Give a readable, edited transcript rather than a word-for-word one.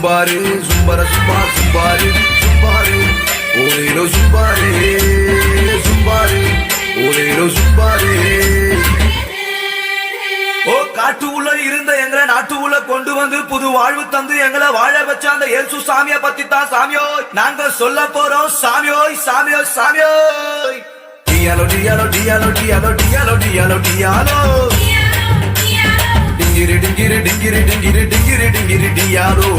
zumbare, zumbara, zumbar, zumbare, zumbare, orelo zumbare, zumbare, orelo zumbare. ஓ காட்டுக்குள்ள இருந்த எங்களை நாட்டுக்குள்ள கொண்டு வந்து புது வாழ்வு தந்து எங்களை வாழ வச்ச அந்த இயேசு சாமியை பத்தி தான் சாமியோ நாங்க சொல்ல போறோம் சாமியோய் சாமியோய் சாமியோய். டியாலோ டியாலோ டியாலோ டியாலோ டியாலோ டியாலோ டியாலோ டிங்கிரி டிங்கிரி டிங்கிரி டிங்கிரி டிங்கிரி டிங்கிரி டியாலோ.